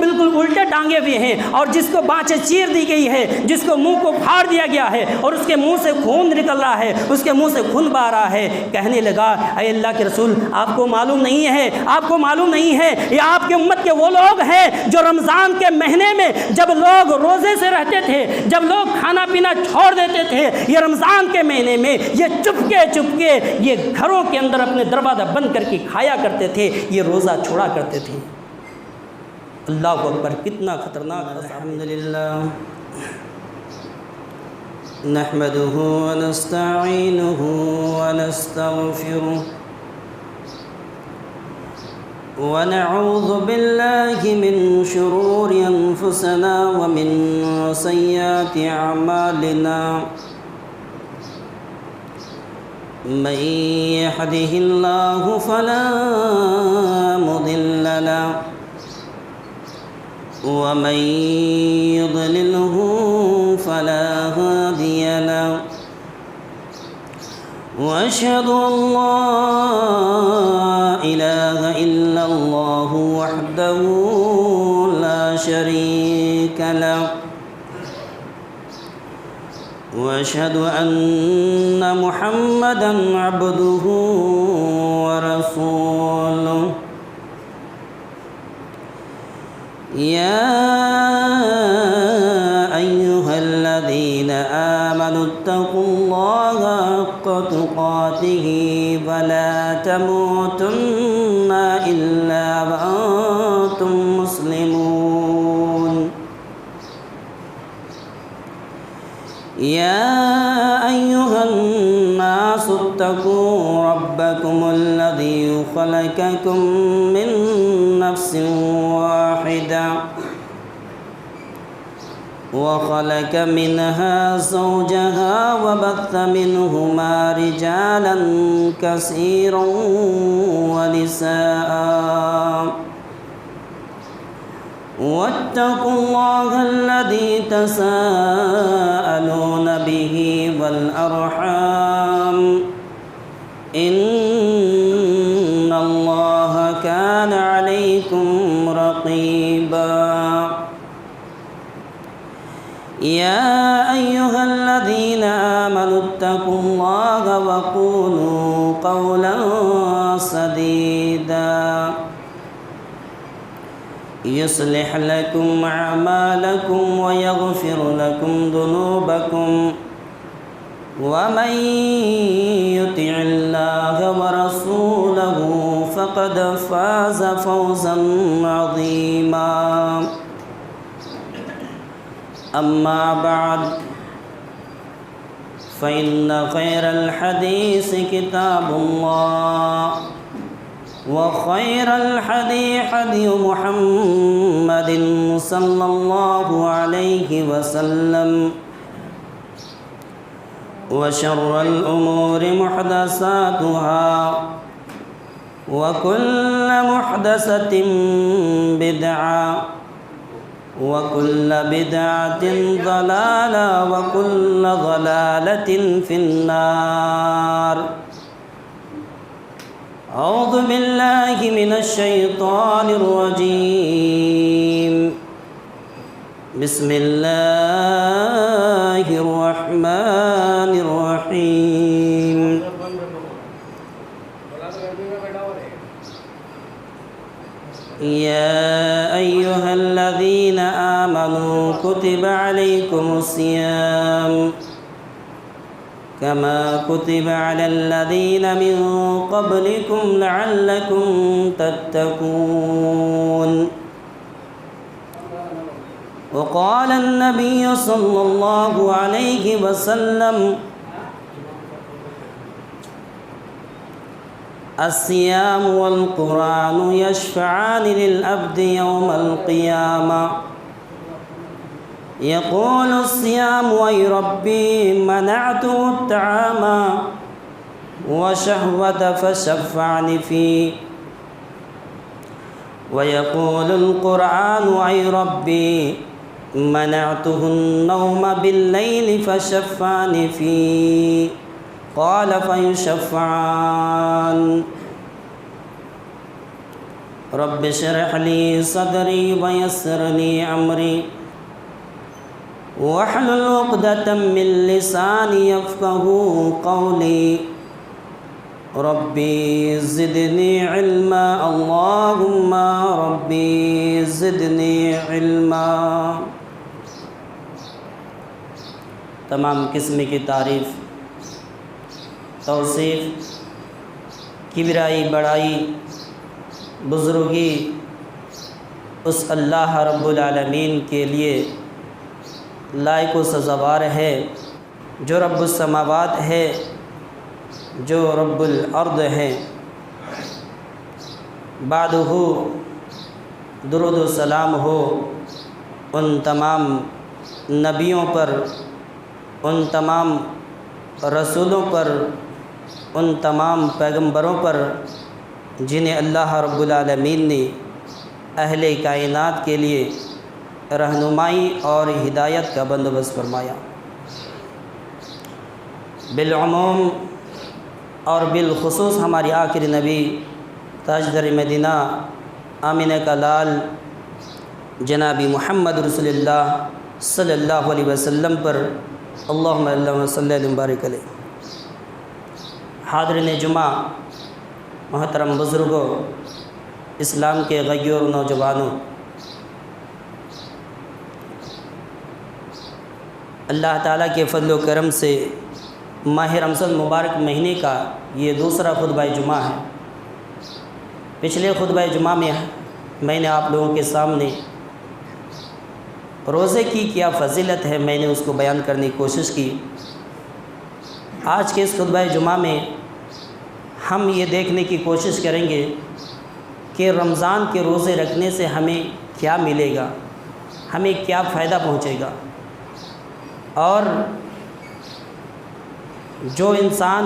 بالکل الٹے ٹانگے ہوئے ہیں، اور جس کو بانچیں چیر دی گئی ہے، جس کو منہ کو پھاڑ دیا گیا ہے اور اس کے منہ سے خون نکل رہا ہے، اس کے منہ سے خون بہہ رہا ہے، کہنے لگا اے اللہ کے رسول آپ کو معلوم نہیں ہے، آپ کو معلوم نہیں ہے، یہ آپ کے امت کے وہ لوگ ہیں جو رمضان کے مہینے میں جب لوگ روزے سے رہتے تھے، جب لوگ کھانا پینا چھوڑ دیتے تھے، یہ رمضان کے مہینے میں یہ چپکے چپکے یہ گھروں کے اندر اپنے دروازہ بند کر کے کھایا کرتے تھے، یہ روزہ چھوڑا کرتے تھے۔ اللہ اکبر، کتنا خطرناک ہے۔ الحمدللہ نحمده ونستعینه ونستغفره ونعوذ بالله من شرور أنفسنا ومن سيئات أعمالنا من يهده الله فلا مضل له ومن يضلله فلا هادي له وأشهد أن لا إله إلا الله وحده لا شريك له وأشهد أن محمدًا عبده ورسوله يا أيها الذين آمنوا اتقوا الله حق تقاته ولا تموتن إلا وأنتم مسلمون يا أيها الناس اتقوا ربكم الذي خلقكم من نفس واحدة وخلق منها زوجها وبث منهما رجالا كثيرا ونساء واتقوا الله الذي تساءلون به والأرحام إن الله كان عليكم رقيبا يا أيها الذين آمنوا اتقوا الله وقولوا قولا سديدا يصلح لكم أعمالكم ويغفر لكم ذنوبكم ومن يطع الله ورسوله فقد فاز فوزا عظيما أما بعد فإن خير الحديث كتاب الله وخير الحديث حديث محمد صلى الله عليه وسلم وشر الأمور محدثاتها وكل محدثة بدعة وكل بدعة ضلالة وكل ضلالة في النار أعوذ بالله من الشيطان الرجيم بسم الله الرحمن الرحيم يا أيها الذين آمنوا كتب عليكم الصيام كما كتب على الذين من قبلكم لعلكم تتقون وقال النبي صلى الله عليه وسلم الصيام والقرآن يشفعان للعبد يوم القيامة يقول الصيام أي ربي منعته الطعام وشهوة فشفعني فيه ويقول القرآن أي ربي منعته النوم بالليل فشفعني فيه قال فيشفعان رب اشرح لي صدري ويسر لي أمري واحلل عقدة من لساني يفقهوا قولي ربي زدني علما اللهم ربي زدني علما۔ تمام قسم کی تعریف، توصیف، کبریائی، بڑائی، بزرگی اس اللہ رب العالمین کے لیے لائق و سزاوار ہے، جو رب السماوات ہے، جو رب الارض ہے۔ بعدہ درود و سلام ہو ان تمام نبیوں پر، ان تمام رسولوں پر، ان تمام پیغمبروں پر جنہیں اللہ رب العالمین نے اہل کائنات کے لیے رہنمائی اور ہدایت کا بندوبست فرمایا۔ بالعموم اور بالخصوص ہماری آخری نبی تاجدار مدینہ آمینہ کا لال جناب محمد رسول اللہ صلی اللہ علیہ وسلم پر اللہم صلی اللہ وبارک علیہ۔ حاضرین جمعہ، محترم بزرگوں، اسلام کے غیور نوجوانوں، اللہ تعالیٰ کے فضل و کرم سے ماہ رمضان مبارک مہینے کا یہ دوسرا خطبہ جمعہ ہے۔ پچھلے خطبہ جمعہ میں نے آپ لوگوں کے سامنے روزے کی کیا فضیلت ہے، میں نے اس کو بیان کرنے کی کوشش کی۔ آج کے اس خطبہ جمعہ میں ہم یہ دیکھنے کی کوشش کریں گے کہ رمضان کے روزے رکھنے سے ہمیں کیا ملے گا، ہمیں کیا فائدہ پہنچے گا، اور جو انسان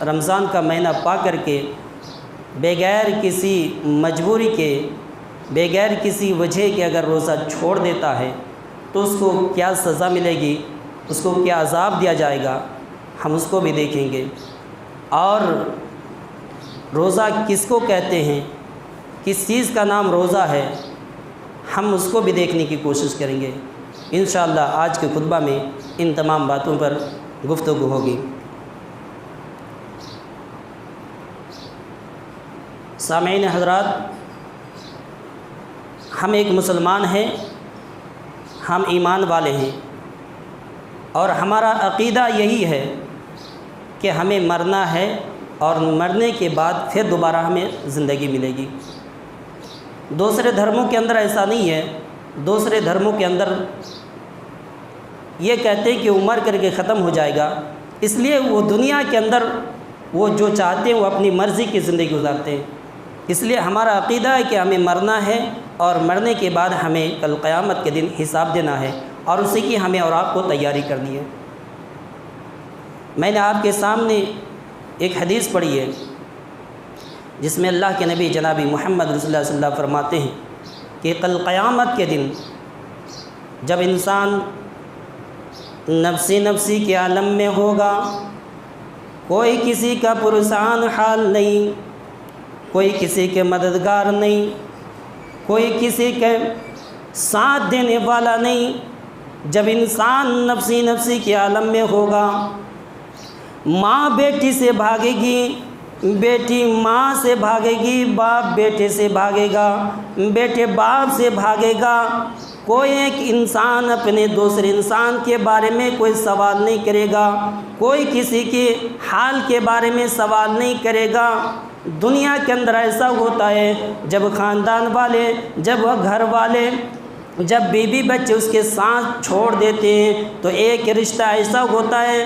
رمضان کا مہینہ پا کر کے بغیر کسی مجبوری کے، بغیر کسی وجہ کے اگر روزہ چھوڑ دیتا ہے تو اس کو کیا سزا ملے گی، اس کو کیا عذاب دیا جائے گا، ہم اس کو بھی دیکھیں گے۔ اور روزہ کس کو کہتے ہیں، کس چیز کا نام روزہ ہے، ہم اس کو بھی دیکھنے کی کوشش کریں گے۔ انشاءاللہ آج کے خطبہ میں ان تمام باتوں پر گفتگو ہوگی۔ سامعین حضرات، ہم ایک مسلمان ہیں، ہم ایمان والے ہیں، اور ہمارا عقیدہ یہی ہے کہ ہمیں مرنا ہے اور مرنے کے بعد پھر دوبارہ ہمیں زندگی ملے گی۔ دوسرے دھرموں کے اندر ایسا نہیں ہے۔ دوسرے دھرموں کے اندر یہ کہتے ہیں کہ وہ مر کر کے ختم ہو جائے گا، اس لیے وہ دنیا کے اندر وہ جو چاہتے ہیں وہ اپنی مرضی کی زندگی گزارتے ہیں۔ اس لیے ہمارا عقیدہ ہے کہ ہمیں مرنا ہے اور مرنے کے بعد ہمیں کل قیامت کے دن حساب دینا ہے، اور اسی کی ہمیں اور آپ کو تیاری کرنی ہے۔ میں نے آپ کے سامنے ایک حدیث پڑھی ہے جس میں اللہ کے نبی جناب محمد رسول اللہ صلی اللہ علیہ وسلم فرماتے ہیں کہ کل قیامت کے دن جب انسان نفسی نفسی کے عالم میں ہوگا، کوئی کسی کا پرسان حال نہیں، کوئی کسی کے مددگار نہیں، کوئی کسی کے ساتھ دینے والا نہیں۔ جب انسان نفسی نفسی کے عالم میں ہوگا، ماں بیٹی سے بھاگے گی، بیٹی ماں سے بھاگے گی، باپ بیٹے سے بھاگے گا، بیٹے باپ سے بھاگے گا۔ کوئی ایک انسان اپنے دوسرے انسان کے بارے میں کوئی سوال نہیں کرے گا، کوئی کسی کے حال کے بارے میں سوال نہیں کرے گا۔ دنیا کے اندر ایسا ہوتا ہے جب خاندان والے، جب گھر والے، جب بیوی بچے اس کے ساتھ چھوڑ دیتے ہیں تو ایک رشتہ ایسا ہوتا ہے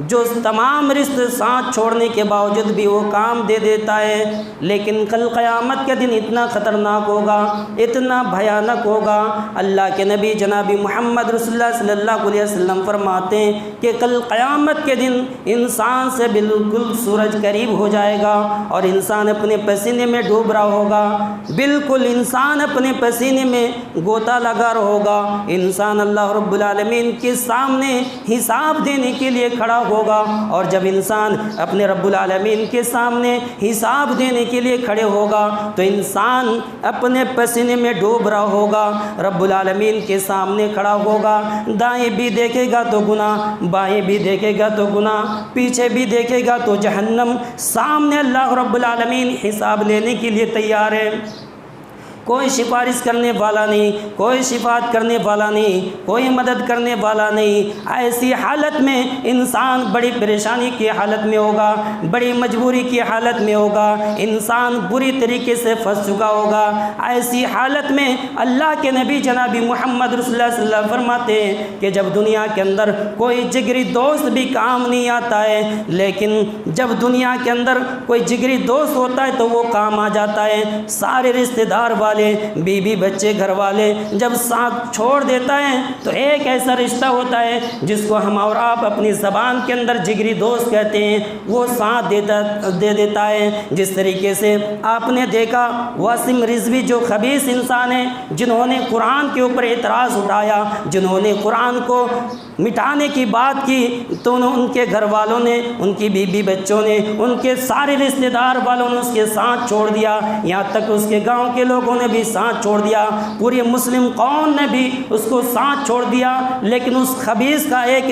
جو تمام رشتے ساتھ چھوڑنے کے باوجود بھی وہ کام دے دیتا ہے، لیکن کل قیامت کے دن اتنا خطرناک ہوگا، اتنا بھیانک ہوگا۔ اللہ کے نبی جناب محمد رسول اللہ صلی اللہ علیہ وسلم فرماتے ہیں کہ کل قیامت کے دن انسان سے بالکل سورج قریب ہو جائے گا اور انسان اپنے پسینے میں ڈوب رہا ہوگا، بالکل انسان اپنے پسینے میں غوطہ لگا رہا ہوگا۔ انسان اللہ رب العالمین کے سامنے حساب دینے کے لیے کھڑا ہوگا، اور جب انسان اپنے رب العالمین کے سامنے حساب دینے کے لیے کھڑے ہوگا تو انسان اپنے پسینے میں ڈوب رہا ہوگا، رب العالمین کے سامنے کھڑا ہوگا، دائیں بھی دیکھے گا تو گناہ، بائیں بھی دیکھے گا تو گناہ، پیچھے بھی دیکھے گا تو جہنم، سامنے اللہ رب العالمین حساب لینے کے لیے تیار ہے۔ کوئی سفارش کرنے والا نہیں، کوئی شفاعت کرنے والا نہیں، کوئی مدد کرنے والا نہیں۔ ایسی حالت میں انسان بڑی پریشانی کی حالت میں ہوگا، بڑی مجبوری کی حالت میں ہوگا، انسان بری طریقے سے پھنس چکا ہوگا۔ ایسی حالت میں اللہ کے نبی جناب محمد رسول اللہ صلی اللہ علیہ وسلم فرماتے ہیں کہ جب دنیا کے اندر کوئی جگری دوست بھی کام نہیں آتا ہے، لیکن جب دنیا کے اندر کوئی جگری دوست ہوتا ہے تو وہ کام آ جاتا ہے۔ سارے رشتہ دار والے، بیوی بچے، گھر والے جب ساتھ چھوڑ دیتا ہے تو ایک ایسا رشتہ ہوتا ہے جس کو ہم اور آپ اپنی زبان کے اندر جگری دوست کہتے ہیں، وہ ساتھ دے دیتا ہے۔ جس طریقے سے آپ نے دیکھا واسم رضوی جو خبیث انسان ہیں، جنہوں نے قرآن کے اوپر اعتراض اٹھایا، جنہوں نے قرآن کو مٹانے کی بات کی، تو ان کے گھر والوں نے، ان کی بیوی بچوں نے، ان کے سارے رشتہ دار والوں نے اس کے ساتھ چھوڑ دیا، یہاں تک اس کے گاؤں کے لوگوں نے بھی ساتھ چھوڑ دیا، پوری مسلم قوم نے بھی اس کو ساتھ چھوڑ دیا، لیکن اس خبیث کا ایک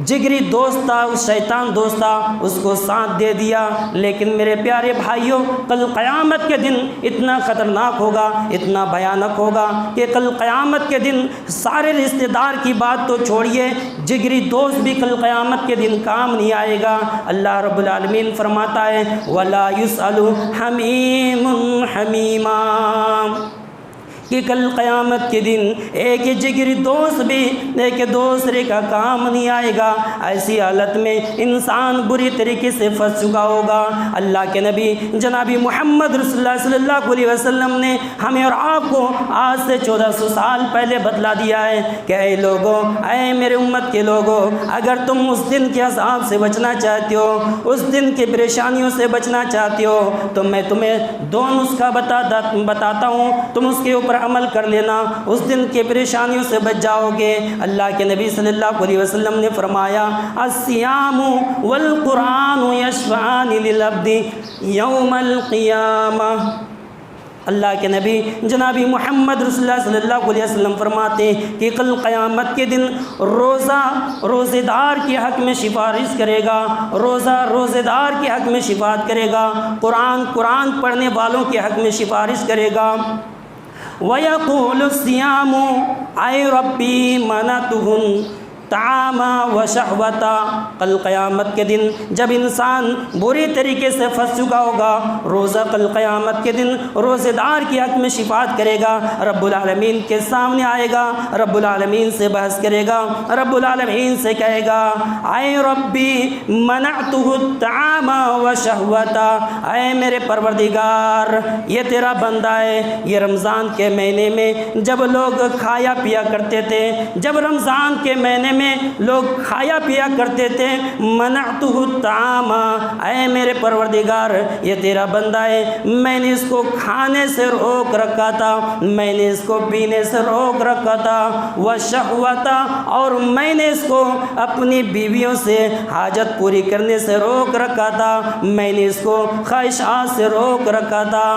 جگری دوست تھا، اس شیطان دوست تھا، اس کو ساتھ دے دیا۔ لیکن میرے پیارے بھائیوں، کل قیامت کے دن اتنا خطرناک ہوگا، اتنا بھیانک ہوگا کہ کل قیامت کے دن سارے رشتہ دار کی بات تو چھوڑیے، جگری دوست بھی کل قیامت کے دن کام نہیں آئے گا۔ اللہ رب العالمین فرماتا ہے وَلَا يُسْأَلُ حَمِيمٌ حَمِيمًا، کہ کل قیامت کے دن ایک جگری دوست بھی ایک دوسرے کا کام نہیں آئے گا۔ ایسی حالت میں انسان بری طریقے سے پھنس چکا ہوگا۔ اللہ کے نبی جناب محمد رسول اللہ صلی اللہ علیہ وسلم نے ہمیں اور آپ کو آج سے 1400 سال پہلے بتلا دیا ہے کہ اے لوگوں، اے میرے امت کے لوگوں، اگر تم اس دن کے عذاب سے بچنا چاہتے ہو، اس دن کی پریشانیوں سے بچنا چاہتے ہو، تو میں تمہیں دو نسخہ بتاتا ہوں، تم اس کے اوپر عمل کر لینا، اس دن کی پریشانیوں سے بچ جاؤ گے۔ اللہ کے نبی صلی اللہ علیہ وسلم نے فرمایا الصیام والقرآن یشفعان للعبد یوم القیامہ۔ اللہ کے نبی جناب محمد رسول اللہ صلی اللہ علیہ وسلم فرماتے ہیں کہ کل قیامت کے دن روزے دار کے حق میں سفارش کرے گا، روزے دار کے حق میں شفاعت کرے گا، قرآن پڑھنے والوں کے حق میں سفارش کرے گا۔ وَيَقُولُ الصِّيَامُ اَيْ رَبِّي مَنَعْتُهُمْ طعاما و شہوتا۔ کل قیامت کے دن جب انسان بری طریقے سے پھنس چکا ہوگا، روزہ کل قیامت کے دن روزے دار کی حق میں شفاعت کرے گا، رب العالمین کے سامنے آئے گا، رب العالمین سے بحث کرے گا، رب العالمین سے کہے گا اے ربی منعتہ الطعام و شہوتا، اے میرے پروردگار یہ تیرا بندہ ہے، یہ رمضان کے مہینے میں جب لوگ کھایا پیا کرتے تھے، جب رمضان کے مہینے میں لوگ کھایا پیا کرتے تھے، منعتہ الطعام، اے میرے پروردگار یہ تیرا بندہ ہے، میں نے اس کو کھانے سے روک رکھا تھا، میں نے اس کو پینے سے روک رکھا تھا، وشہوتا، اور میں نے اس کو اپنی بیویوں سے حاجت پوری کرنے سے روک رکھا تھا، میں نے اس کو خواہشات سے روک رکھا تھا۔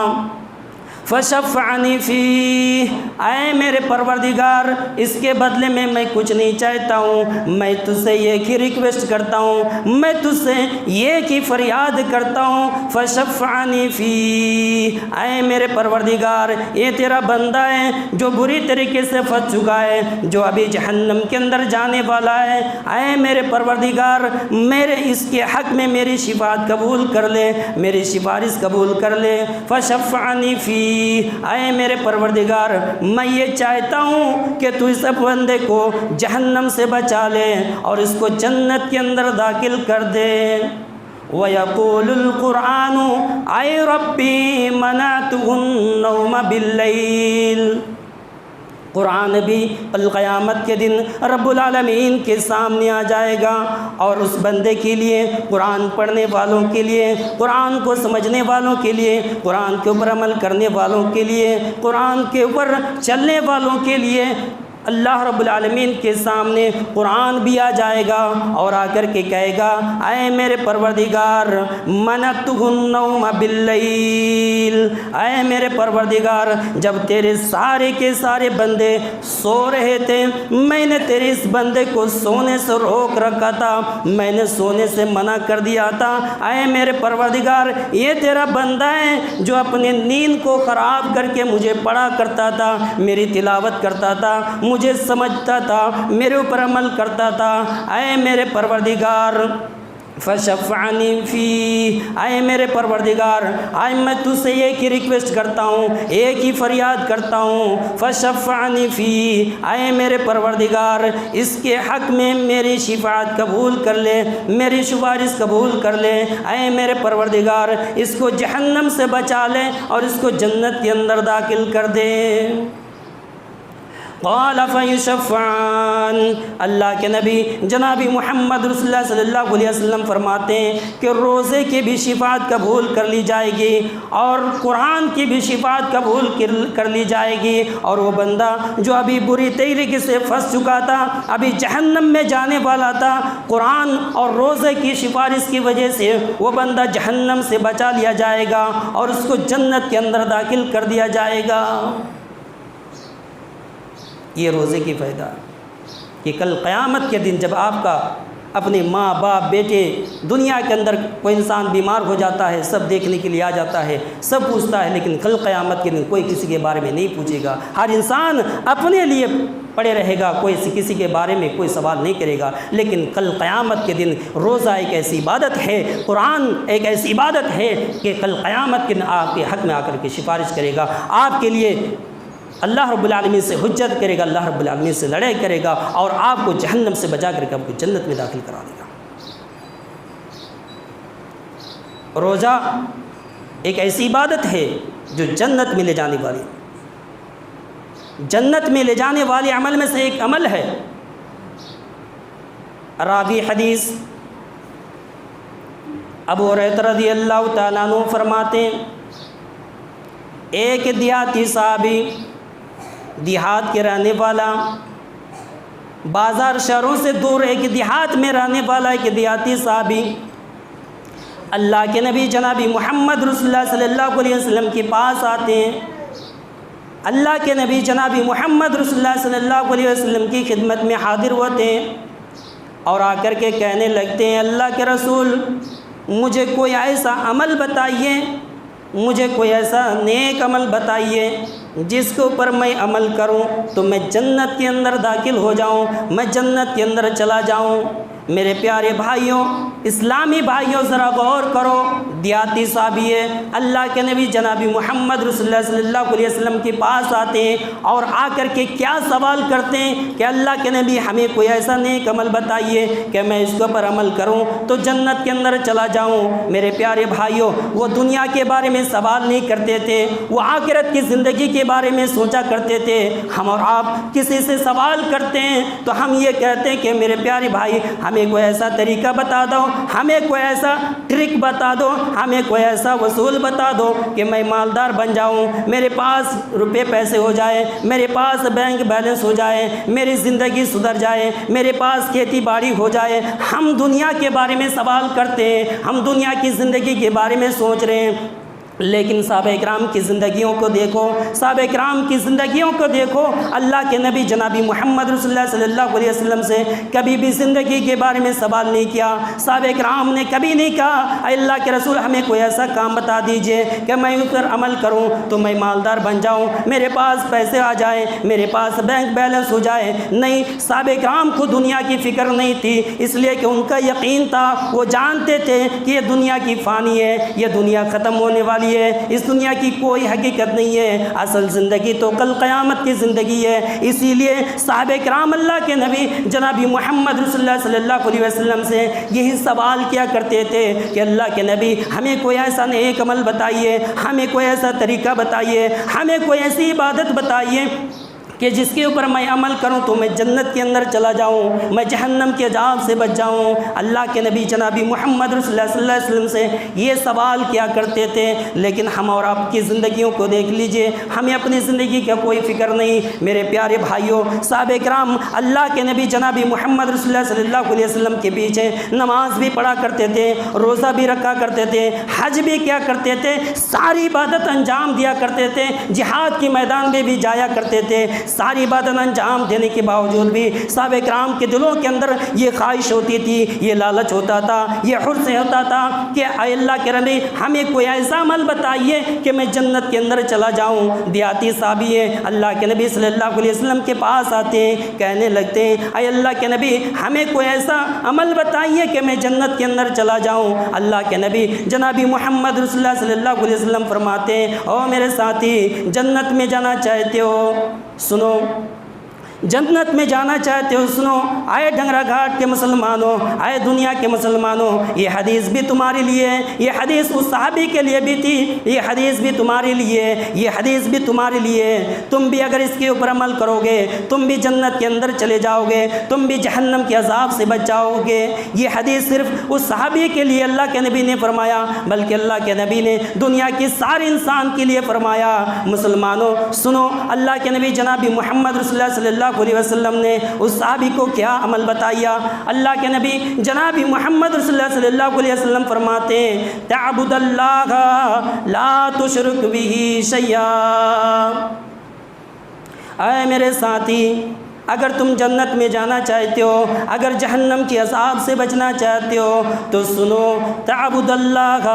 فشفعنی فیہ، اے میرے پروردگار اس کے بدلے میں کچھ نہیں چاہتا ہوں، میں تجھ سے ایک ہی ریکویسٹ کرتا ہوں، میں تجھ سے ایک ہی فریاد کرتا ہوں، فشفعنی فیہ، اے میرے پروردگار یہ تیرا بندہ ہے جو بری طریقے سے پھنس چکا ہے، جو ابھی جہنم کے اندر جانے والا ہے، اے میرے پروردگار میرے اس کے حق میں میری شفاعت قبول کر لے، میری سفارش قبول کر لے۔ فشفعنی فیہ، اے میرے پروردگار میں یہ چاہتا ہوں کہ تو اس بندے کو جہنم سے بچا لے اور اس کو جنت کے اندر داخل کر دے۔ وَيَقُولُ الْقُرْآنُ اَيْ رَبِّي مَنَعْتُهُ النَّوْمَ بِاللَّيْلِ، قرآن بھی کل قیامت کے دن رب العالمین کے سامنے آ جائے گا، اور اس بندے کے لیے، قرآن پڑھنے والوں کے لیے، قرآن کو سمجھنے والوں کے لیے، قرآن کے اوپر عمل کرنے والوں کے لیے، قرآن کے اوپر چلنے والوں کے لیے اللہ رب العالمین کے سامنے قرآن بھی آ جائے گا اور آ کر کے کہے گا اے میرے پروردگار منعتہ النوم باللیل، اے میرے پروردگار جب تیرے سارے کے سارے بندے سو رہے تھے میں نے تیرے اس بندے کو سونے سے روک رکھا تھا، میں نے سونے سے منع کر دیا تھا۔ اے میرے پروردگار یہ تیرا بندہ ہے جو اپنے نیند کو خراب کر کے مجھے پڑھا کرتا تھا، میری تلاوت کرتا تھا، مجھے سمجھتا تھا، میرے اوپر عمل کرتا تھا۔ اے میرے پروردگار فشفعنی فی، اے میرے پروردگار آج میں تجھ سے ایک ہی ریکویسٹ کرتا ہوں، ایک ہی فریاد کرتا ہوں، فشفعنی فی، اے میرے پروردگار اس کے حق میں میری شفاعت قبول کر لے، میری سفارش قبول کر لے۔ اے میرے پروردگار اس کو جہنم سے بچا لے اور اس کو جنت کے اندر داخل کر دے۔ قال فیشفعان، اللہ کے نبی جناب محمد رسول اللہ صلی اللہ علیہ وسلم فرماتے ہیں کہ روزے کی بھی شفاعت قبول کر لی جائے گی اور قرآن کی بھی شفاعت قبول کر لی جائے گی، اور وہ بندہ جو ابھی بری طریقے سے پھنس چکا تھا، ابھی جہنم میں جانے والا تھا، قرآن اور روزے کی سفارش کی وجہ سے وہ بندہ جہنم سے بچا لیا جائے گا اور اس کو جنت کے اندر داخل کر دیا جائے گا۔ یہ روزے کی فائدہ کہ کل قیامت کے دن جب آپ کا اپنے ماں باپ بیٹے دنیا کے اندر کوئی انسان بیمار ہو جاتا ہے، سب دیکھنے کے لیے آ جاتا ہے، سب پوچھتا ہے، لیکن کل قیامت کے دن کوئی کسی کے بارے میں نہیں پوچھے گا، ہر انسان اپنے لیے پڑے رہے گا، کوئی کسی کے بارے میں کوئی سوال نہیں کرے گا۔ لیکن کل قیامت کے دن روزہ ایک ایسی عبادت ہے، قرآن ایک ایسی عبادت ہے کہ کل قیامت کے دن آپ کے حق میں آ کر کے سفارش کرے گا، آپ کے لیے اللہ رب العالمین سے حجت کرے گا، اللہ رب العالمین سے لڑائی کرے گا اور آپ کو جہنم سے بچا کر کے آپ کو جنت میں داخل کرا دے گا۔ روزہ ایک ایسی عبادت ہے جو جنت میں لے جانے والی، جنت میں لے جانے والے عمل میں سے ایک عمل ہے۔ راوی حدیث ابو ہریرہ رضی اللہ تعالیٰ عنہ فرماتے ہیں ایک دیہاتی صحابی، دیہات کے رہنے والا، بازار شہروں سے دور ایک دیہات میں رہنے والا ایک دیہاتی صحابی اللہ کے نبی جناب محمد رسول اللہ صلی اللہ علیہ وسلم کے پاس آتے ہیں۔ اللہ کے نبی جناب محمد رسول اللہ صلی اللہ علیہ وسلم کی خدمت میں حاضر ہوتے ہیں اور آ کر کے کہنے لگتے ہیں اللہ کے رسول مجھے کوئی ایسا عمل بتائیے، مجھے کوئی ایسا نیک عمل بتائیے جس کے اوپر میں عمل کروں تو میں جنت کے اندر داخل ہو جاؤں، میں جنت کے اندر چلا جاؤں۔ میرے پیارے بھائیوں، اسلامی بھائیوں ذرا غور کرو، دیہاتی صحابی ہے، اللہ کے نبی جناب محمد رسول اللہ صلی اللہ علیہ وسلم کے پاس آتے ہیں اور آ کر کے کیا سوال کرتے ہیں کہ اللہ کے نبی ہمیں کوئی ایسا نیک عمل بتائیے کہ میں اس کے اوپر عمل کروں تو جنت کے اندر چلا جاؤں۔ میرے پیارے بھائیوں، وہ دنیا کے بارے میں سوال نہیں کرتے تھے، وہ آخرت کی زندگی کے بارے میں سوچا کرتے تھے۔ ہم اور آپ کسی سے سوال کرتے ہیں تو ہم یہ کہتے ہیں کہ میرے پیارے بھائی ہمیں کوئی ایسا طریقہ بتا دو، ہمیں کوئی ایسا ٹرک بتا دو، ہمیں کوئی ایسا وصول بتا دو کہ میں مالدار بن جاؤں، میرے پاس روپے پیسے ہو جائے، میرے پاس بینک بیلنس ہو جائے، میری زندگی سدھر جائے، میرے پاس کھیتی باڑی ہو جائے۔ ہم دنیا کے بارے میں سوال کرتے ہیں، ہم دنیا کی زندگی کے بارے میں سوچ رہے ہیں، لیکن صحابہ اکرام کی زندگیوں کو دیکھو، صحابہ اکرام کی زندگیوں کو دیکھو۔ اللہ کے نبی جناب محمد رسول اللہ صلی اللہ علیہ وسلم سے کبھی بھی زندگی کے بارے میں سوال نہیں کیا۔ صحابہ اکرام نے کبھی نہیں کہا اے اللہ کے رسول ہمیں کوئی ایسا کام بتا دیجئے کہ میں اس پر عمل کروں تو میں مالدار بن جاؤں، میرے پاس پیسے آ جائیں، میرے پاس بینک بیلنس ہو جائے۔ نہیں، صحابہ اکرام کو دنیا کی فکر نہیں تھی، اس لیے کہ ان کا یقین تھا، وہ جانتے تھے کہ یہ دنیا کی فانی ہے، یہ دنیا ختم ہونے والی ہے، اس دنیا کی کوئی حقیقت نہیں ہے، اصل زندگی تو کل قیامت کی زندگی ہے۔ اسی لیے صحابہ کرام اللہ کے نبی جناب محمد رسول اللہ صلی اللہ علیہ وسلم سے یہی سوال کیا کرتے تھے کہ اللہ کے نبی ہمیں کوئی ایسا نیک عمل بتائیے، ہمیں کوئی ایسا طریقہ بتائیے، ہمیں کوئی ایسی عبادت بتائیے کہ جس کے اوپر میں عمل کروں تو میں جنت کے اندر چلا جاؤں، میں جہنم کے عذاب سے بچ جاؤں۔ اللہ کے نبی جناب محمد رسول اللہ صلی اللہ علیہ وسلم سے یہ سوال کیا کرتے تھے، لیکن ہم اور آپ کی زندگیوں کو دیکھ لیجئے، ہمیں اپنی زندگی کا کوئی فکر نہیں۔ میرے پیارے بھائیوں، صحابہ کرام اللہ کے نبی جناب محمد رسول اللہ صلی اللہ علیہ وسلم کے پیچھے نماز بھی پڑھا کرتے تھے، روزہ بھی رکھا کرتے تھے، حج بھی کیا کرتے تھے، ساری عبادت انجام دیا کرتے تھے، جہاد کے میدان میں بھی جایا کرتے تھے۔ ساری عبادت انجام دینے کے باوجود بھی صحابہ کرام کے دلوں کے اندر یہ خواہش ہوتی تھی، یہ لالچ ہوتا تھا، یہ حرص ہوتا تھا کہ اے اللہ کے نبی ہمیں کوئی ایسا عمل بتائیے کہ میں جنت کے اندر چلا جاؤں۔ دیہاتی صحابی اللہ کے نبی صلی اللہ علیہ وسلم کے پاس آتے ہیں، کہنے لگتے ہیں اے اللہ کے نبی ہمیں کوئی ایسا عمل بتائیے کہ میں جنت کے اندر چلا جاؤں۔ اللہ کے نبی جناب محمد رسول اللہ صلی اللہ علیہ وسلم فرماتے ہیں او میرے ساتھی، جنت میں جانا چاہتے ہو سنو، جنت میں جانا چاہتے ہو سنو، آئے ڈھنگرا گھاٹ کے مسلمانوں، آئے دنیا کے مسلمانوں، یہ حدیث بھی تمہارے لیے، یہ حدیث اس صحابی کے لیے بھی تھی، یہ حدیث بھی تمہارے لیے، یہ حدیث بھی تمہارے لیے۔ تم بھی اگر اس کے اوپر عمل کرو گے تم بھی جنت کے اندر چلے جاؤ گے، تم بھی جہنم کے عذاب سے بچ جاؤ گے۔ یہ حدیث صرف اس صحابی کے لیے اللہ کے نبی نے فرمایا، بلکہ اللہ کے نبی نے دنیا کی سارے انسان کے لیے فرمایا۔ مسلمانوں سنو، اللہ کے نبی جناب محمد رسول اللہ صلی اللہ علیہ وسلم نے اس صحابی کو کیا عمل بتایا۔ اللہ کے نبی جناب محمد رسول اللہ صلی اللہ علیہ وسلم فرماتے ہیں تعبد اللہ لا تشرک به شیئا۔ اے میرے ساتھی، اگر تم جنت میں جانا چاہتے ہو، اگر جہنم کے عذاب سے بچنا چاہتے ہو تو سنو، تعبد اللہ،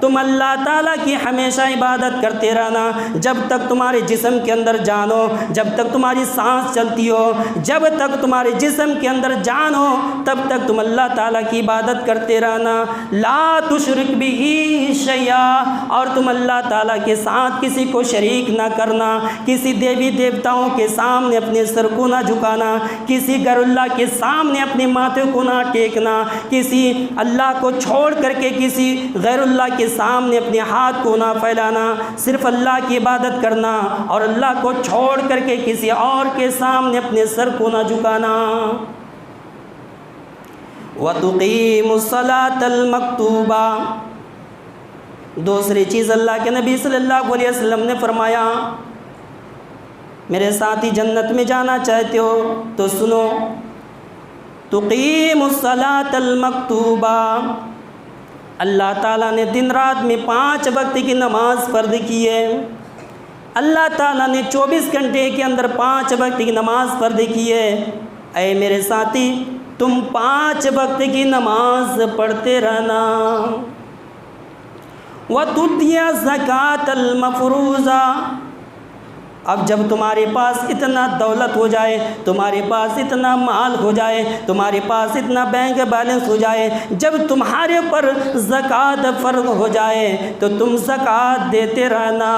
تم اللہ تعالیٰ کی ہمیشہ عبادت کرتے رہنا، جب تک تمہارے جسم کے اندر جان ہو، جب تک تمہاری سانس چلتی ہو، جب تک تمہارے جسم کے اندر جان ہو تب تک تم اللہ تعالیٰ کی عبادت کرتے رہنا۔ لا تشرک به شیئا، اور تم اللہ تعالیٰ کے ساتھ کسی کو شریک نہ کرنا، کسی دیوی دیوتاؤں کے سامنے اپنے سر کو نہ جھکانا، کسی غیر اللہ کے سامنے اپنے ماتھے کو نہ ٹیکنا، کسی اللہ کو چھوڑ کر کے کسی غیر اللہ کے سامنے اپنے ہاتھ کو نہ پھیلانا، صرف اللہ کی عبادت کرنا اور اللہ کو چھوڑ کر کے کسی اور کے سامنے اپنے سر کو نہ جھکانا۔ وَتُقِيمُ الصَّلَاةَ الْمَكْتُوبَةَ، دوسری چیز اللہ کے نبی صلی اللہ علیہ وسلم نے فرمایا، میرے ساتھی جنت میں جانا چاہتے ہو تو سنو، تقیم الصلاۃ المکتوبہ، اللہ تعالیٰ نے دن رات میں 5 وقت کی نماز فرض کی ہے۔ اللہ تعالیٰ نے 24 گھنٹے کے اندر 5 وقت کی نماز فرض کی ہے۔ اے میرے ساتھی، تم 5 وقت کی نماز پڑھتے رہنا۔ وَتُؤْتِيَ الزَّكَاةَ الْمَفْرُوضَةَ، اب جب تمہارے پاس اتنا دولت ہو جائے، تمہارے پاس اتنا مال ہو جائے، تمہارے پاس اتنا بینک بیلنس ہو جائے، جب تمہارے پر زکوٰۃ فرض ہو جائے تو تم زکوٰۃ دیتے رہنا۔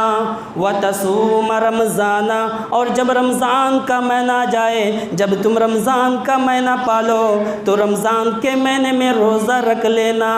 وتصوم رمضان، اور جب رمضان کا مہینہ آ جائے، جب تم رمضان کا مہینہ پالو تو رمضان کے مہینے میں روزہ رکھ لینا۔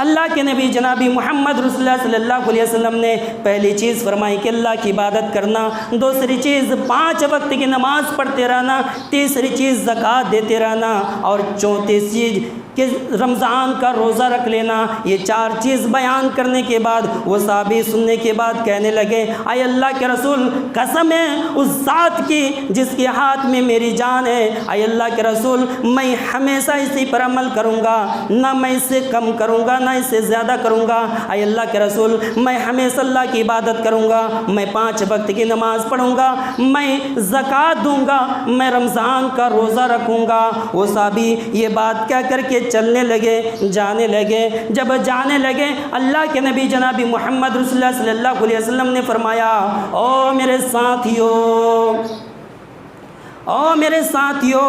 اللہ کے نبی جناب محمد رسول اللہ صلی اللہ علیہ وسلم نے پہلی چیز فرمائی کہ اللہ کی عبادت کرنا، دوسری چیز 5 وقت کی نماز پڑھتے رہنا، تیسری چیز زکوٰۃ دیتے رہنا، اور چوتھی چیز کہ رمضان کا روزہ رکھ لینا۔ یہ 4 چیز بیان کرنے کے بعد وہ صحابی سننے کے بعد کہنے لگے اے اللہ کے رسول، قسم ہے اس ذات کی جس کے ہاتھ میں میری جان ہے، اے اللہ کے رسول میں ہمیشہ اسی پر عمل کروں گا، نہ میں اس سے کم کروں گا نہ اس سے زیادہ کروں گا۔ اے اللہ کے رسول میں ہمیشہ اللہ کی عبادت کروں گا، میں 5 وقت کی نماز پڑھوں گا، میں زکوٰۃ دوں گا، میں رمضان کا روزہ رکھوں گا۔ وہ صحابی یہ بات کہہ کر کے چلنے لگے، جانے لگے۔ جب جانے لگے اللہ کے نبی جناب محمد رسول اللہ صلی اللہ علیہ وسلم نے فرمایا او میرے ساتھیو، او میرے ساتھیو،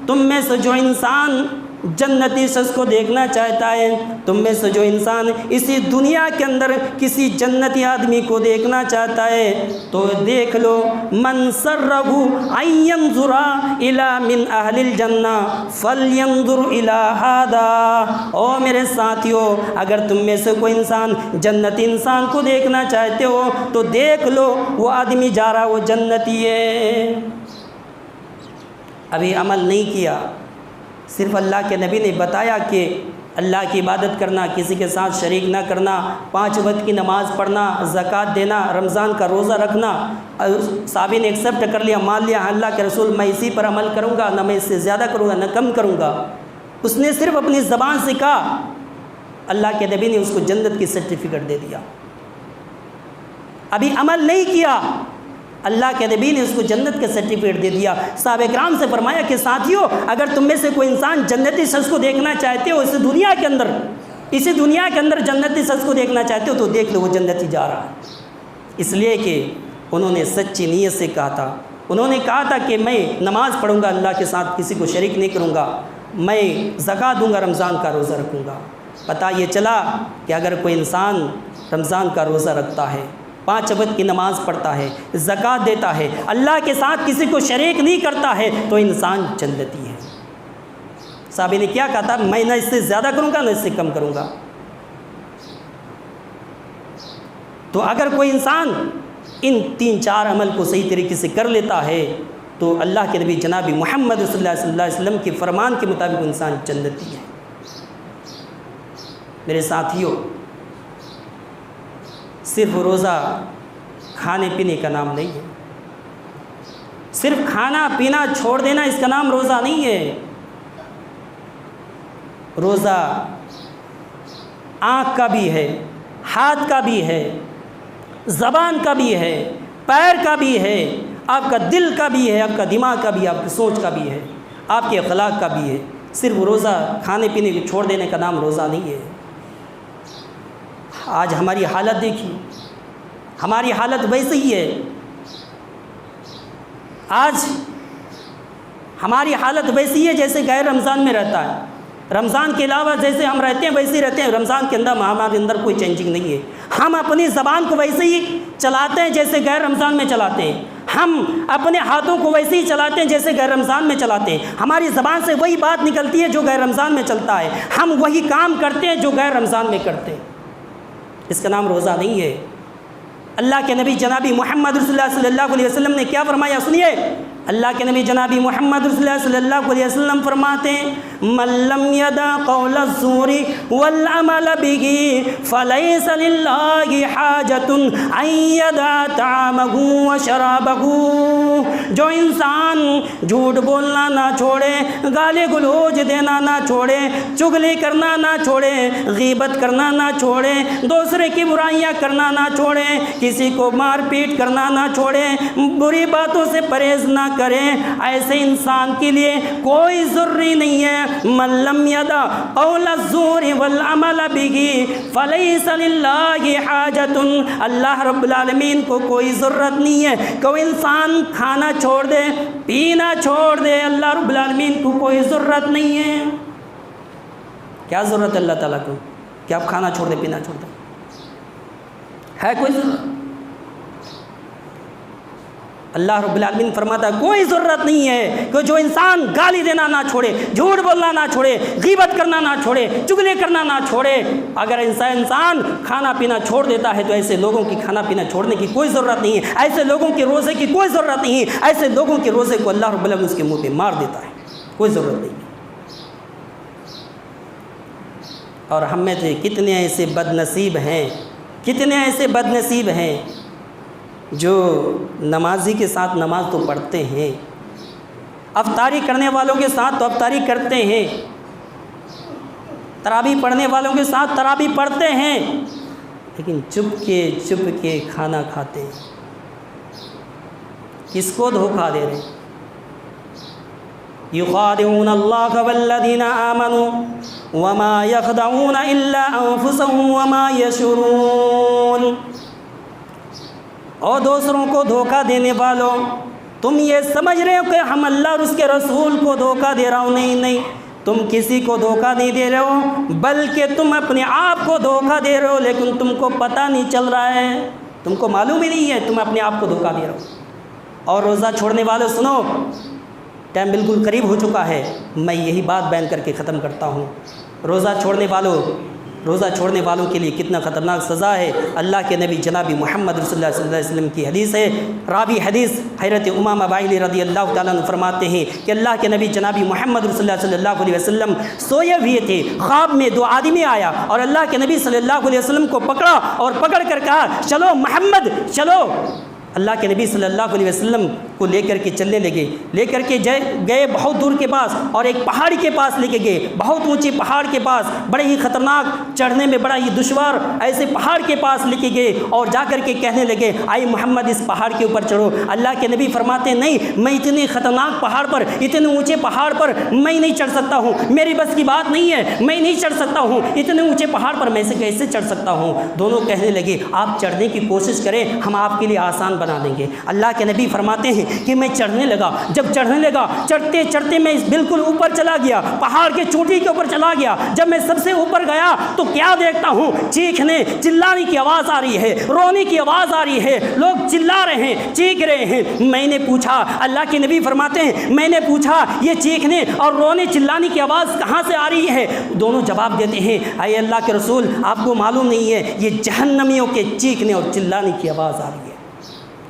تم میں سے جو انسان جنتی شخص کو دیکھنا چاہتا ہے، تم میں سے جو انسان اسی دنیا کے اندر کسی جنتی آدمی کو دیکھنا چاہتا ہے تو دیکھ لو، من سرہ ان ینظر الی من اہل الجنہ فلینظر الی ھذا۔ او میرے ساتھیو، اگر تم میں سے کوئی انسان جنتی انسان کو دیکھنا چاہتے ہو تو دیکھ لو، وہ آدمی جا رہا وہ جنتی ہے۔ ابھی عمل نہیں کیا، صرف اللہ کے نبی نے بتایا کہ اللہ کی عبادت کرنا، کسی کے ساتھ شریک نہ کرنا، 5 وقت کی نماز پڑھنا، زکوٰۃ دینا، رمضان کا روزہ رکھنا، صحابی نے ایکسیپٹ کر لیا، مان لیا اللہ کے رسول میں اسی پر عمل کروں گا، نہ میں اس سے زیادہ کروں گا نہ کم کروں گا۔ اس نے صرف اپنی زبان سے کہا، اللہ کے نبی نے اس کو جنت کی سرٹیفکیٹ دے دیا۔ ابھی عمل نہیں کیا، اللہ کے نبی نے اس کو جنت کا سرٹیفکیٹ دے دیا۔ صحابہ کرام سے فرمایا کہ ساتھیو، اگر تم میں سے کوئی انسان جنتی شخص کو دیکھنا چاہتے ہو اسی دنیا کے اندر جنتی شخص کو دیکھنا چاہتے ہو تو دیکھ لو، وہ جنتی جا رہا ہے۔ اس لیے کہ انہوں نے سچی نیت سے کہا تھا، انہوں نے کہا تھا کہ میں نماز پڑھوں گا، اللہ کے ساتھ کسی کو شریک نہیں کروں گا، میں زکوٰۃ دوں گا، رمضان کا روزہ رکھوں گا۔ پتہ یہ چلا کہ اگر کوئی انسان رمضان کا روزہ رکھتا ہے، 5 وقت کی نماز پڑھتا ہے، زکوٰۃ دیتا ہے، اللہ کے ساتھ کسی کو شریک نہیں کرتا ہے تو انسان جنتی ہے۔ صحابی نے کیا کہا تھا، میں نہ اس سے زیادہ کروں گا نہ اس سے کم کروں گا۔ تو اگر کوئی انسان ان 3-4 عمل کو صحیح طریقے سے کر لیتا ہے تو اللہ کے نبی جناب محمد صلی اللہ علیہ وسلم کے فرمان کے مطابق انسان جنتی ہے۔ میرے ساتھیوں، صرف روزہ کھانے پینے کا نام نہیں ہے، صرف کھانا پینا چھوڑ دینا اس کا نام روزہ نہیں ہے۔ روزہ آنکھ کا بھی ہے، ہاتھ کا بھی ہے، زبان کا بھی ہے، پیر کا بھی ہے، آپ کا دل کا بھی ہے، آپ کا دماغ کا بھی ہے، آپ کی سوچ کا بھی ہے، آپ کے اخلاق کا بھی ہے۔ صرف روزہ کھانے پینے کو چھوڑ دینے کا نام روزہ نہیں ہے۔ آج ہماری حالت دیکھیے، ہماری حالت ویسے ہی ہے۔ آج ہماری حالت ویسی ہے جیسے غیر رمضان میں رہتا ہے، رمضان کے علاوہ جیسے ہم رہتے ہیں ویسے ہی رہتے ہیں، رمضان کے اندر ہمارے اندر کوئی چینجنگ نہیں ہے۔ ہم اپنی زبان کو ویسے ہی چلاتے ہیں جیسے غیر رمضان میں چلاتے ہیں، ہم اپنے ہاتھوں کو ویسے ہی چلاتے ہیں جیسے غیر رمضان میں چلاتے ہیں، ہماری زبان سے وہی بات نکلتی ہے جو غیر رمضان میں چلتا ہے، ہم وہی کام کرتے ہیں جو غیر رمضان میں کرتے ہیں۔ اس کا نام روزہ نہیں ہے۔ اللہ کے نبی جنابی محمد رسول اللہ صلی اللہ علیہ وسلم نے کیا فرمایا سنیے، اللہ کے نبی جنابی محمد رسول اللہ صلی اللہ علیہ وسلم فرماتے ہیں، من لم یدع قول الزور والعمل به فلیس للہ حاجۃ ان یدع طعامہ وشرابہ۔ جو انسان جھوٹ بولنا نہ چھوڑے، گالی گلوچ دینا نہ چھوڑے، چغلی کرنا نہ چھوڑے، غیبت کرنا نہ چھوڑے، دوسرے کی برائیاں کرنا نہ چھوڑے، کسی کو مار پیٹ کرنا نہ چھوڑے، بری باتوں سے پرہیز نہ کریں، ایسے انسان کے لیے کوئی ضروری نہیں ہے۔ من لم یدع قول الزور والعمل به فلیس للہ حاجۃ۔ اللہ رب العالمین کو کوئی ضرورت نہیں ہے کوئی انسان کھانا چھوڑ دے، پینا چھوڑ دے، اللہ رب العالمین کو کوئی ضرورت نہیں ہے۔ کیا ضرورت ہے اللہ تعالیٰ کو کہ آپ کھانا چھوڑ دیں، پینا چھوڑ دیں؟ ہے کوئی ضرورت؟ اللہ رب العالمین فرماتا ہے کوئی ضرورت نہیں ہے کہ جو انسان گالی دینا نہ چھوڑے، جھوٹ بولنا نہ چھوڑے، غیبت کرنا نہ چھوڑے، چغلی کرنا نہ چھوڑے۔ اگر انسان کھانا پینا چھوڑ دیتا ہے تو ایسے لوگوں کی کھانا پینا چھوڑنے کی کوئی ضرورت نہیں ہے، ایسے لوگوں کے روزے کی کوئی ضرورت نہیں ہے، ایسے لوگوں کے روزے کو اللہ رب العالمین اس کے منہ پہ مار دیتا ہے، کوئی ضرورت نہیں ہے۔ اور ہم میں سے کتنے ایسے بد نصیب ہیں، کتنے ایسے بد نصیب ہیں جو نمازی کے ساتھ نماز تو پڑھتے ہیں، افطاری کرنے والوں کے ساتھ تو افطاری کرتے ہیں، تراویح پڑھنے والوں کے ساتھ تراویح پڑھتے ہیں، لیکن چپ کے کھانا کھاتے ہیں۔ کس کو دھوکہ دے رہے ہیں؟ یخادعون اللہ والذین آمنوا وما یخدعون الا انفسهم وما یشعرون۔ اور دوسروں کو دھوکہ دینے والوں، تم یہ سمجھ رہے ہو کہ ہم اللہ اور اس کے رسول کو دھوکہ دے رہا ہوں؟ نہیں، تم کسی کو دھوکہ نہیں دے رہے ہو بلکہ تم اپنے آپ کو دھوکہ دے رہے ہو، لیکن تم کو پتہ نہیں چل رہا ہے، تم کو معلوم ہی نہیں ہے تم اپنے آپ کو دھوکہ دے رہے ہو۔ اور روزہ چھوڑنے والوں سنو، ٹائم بالکل قریب ہو چکا ہے، میں یہی بات بیان کر کے ختم کرتا ہوں۔ روزہ چھوڑنے والوں کے لیے کتنا خطرناک سزا ہے۔ اللہ کے نبی جناب محمد رسول اللہ صلی اللہ علیہ وسلم کی حدیث ہے، راوی حدیث حضرت امامہ باہلی رضی اللہ تعالیٰ عنہ فرماتے ہیں کہ اللہ کے نبی جناب محمد رسول اللہ صلی اللہ علیہ وسلم سوئے ہوئے تھے، خواب میں دو آدمی آیا اور اللہ کے نبی صلی اللہ علیہ وسلم کو پکڑا اور پکڑ کر کہا چلو محمد چلو۔ اللہ کے نبی صلی اللہ علیہ وسلم کو لے کر کے چلنے لگے، لے کر کے گئے بہت دور کے پاس اور ایک پہاڑی کے پاس لے کے گئے، بہت اونچے پہاڑ کے پاس، بڑے ہی خطرناک، چڑھنے میں بڑا ہی دشوار ایسے پہاڑ کے پاس لے کے گئے اور جا کر کے کہنے لگے آئی محمد اس پہاڑ کے اوپر چڑھو۔ اللہ کے نبی فرماتے ہیں نہیں، میں اتنے خطرناک پہاڑ پر، اتنے اونچے پہاڑ پر میں نہیں چڑھ سکتا ہوں، میری بس کی بات نہیں ہے، میں نہیں چڑھ سکتا ہوں، اتنے اونچے پہاڑ پر میں سے کیسے چڑھ سکتا ہوں۔ دونوں کہنے لگے آپ چڑھنے کی کوشش کریں، ہم آپ کے لیے آسان بنا دیں گے۔ اللہ کے نبی فرماتے ہیں کہ میں چڑھنے لگا، جب چڑھنے لگا چڑھتے چڑھتے میں بالکل اوپر چلا گیا، پہاڑ کے چوٹی کے اوپر چلا گیا۔ جب میں سب سے اوپر گیا تو کیا دیکھتا ہوں، چیخنے چلانے کی آواز آ رہی ہے، رونے کی آواز آ رہی ہے، لوگ چلا رہے ہیں، چیخ رہے ہیں۔ میں نے پوچھا، اللہ کے نبی فرماتے ہیں میں نے پوچھا یہ چیخنے اور رونے چلانے کی آواز کہاں سے آ رہی ہے؟ دونوں جواب دیتے ہیں اے اللہ کے رسول آپ کو معلوم نہیں ہے، یہ جہنمیوں کے چیخنے اور چلانے کی آواز آ رہی ہے۔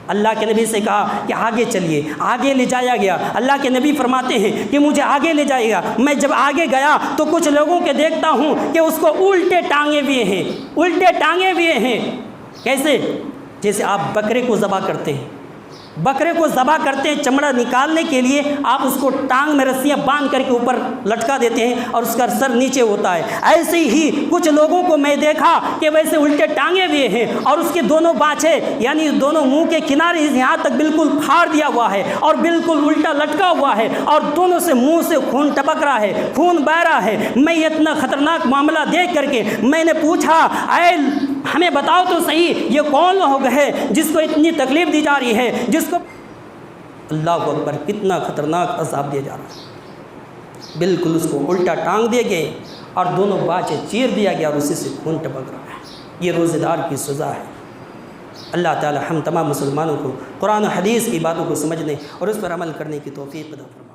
اللہ کے نبی سے کہا کہ آگے چلیے، آگے لے جایا گیا۔ اللہ کے نبی فرماتے ہیں کہ مجھے آگے لے جائے گا۔ میں جب آگے گیا تو کچھ لوگوں کے دیکھتا ہوں کہ اس کو الٹے ٹانگے ہوئے ہیں، الٹے ٹانگے ہوئے ہیں۔ کیسے؟ جیسے آپ بکرے کو ذبح کرتے ہیں، بکرے کو ذبح کرتے ہیں، چمڑا نکالنے کے لیے آپ اس کو ٹانگ میں رسیاں باندھ کر کے اوپر لٹکا دیتے ہیں اور اس کا سر نیچے ہوتا ہے۔ ایسے ہی کچھ لوگوں کو میں دیکھا کہ ویسے الٹے ٹانگے ہوئے ہیں اور اس کے دونوں باچھے یعنی دونوں منہ کے کنارے یہاں تک بالکل پھاڑ دیا ہوا ہے اور بالکل الٹا لٹکا ہوا ہے اور دونوں سے منہ سے خون ٹپک رہا ہے، خون بہ رہا ہے۔ میں اتنا خطرناک معاملہ دیکھ کر کے میں نے پوچھا اے ہمیں بتاؤ تو صحیح یہ کون لوگ ہے جس کو اتنی تکلیف دی جا رہی ہے، جس کو اللہ اکبر کتنا خطرناک عذاب دیا جا رہا ہے۔ بالکل اس کو الٹا ٹانگ دیے گئے اور دونوں باچے چیر دیا گیا اور اسی سے خون ٹپک رہا ہے۔ یہ روزے دار کی سزا ہے۔ اللہ تعالی ہم تمام مسلمانوں کو قرآن و حدیث کی باتوں کو سمجھنے اور اس پر عمل کرنے کی توفیق عطا فرمائے۔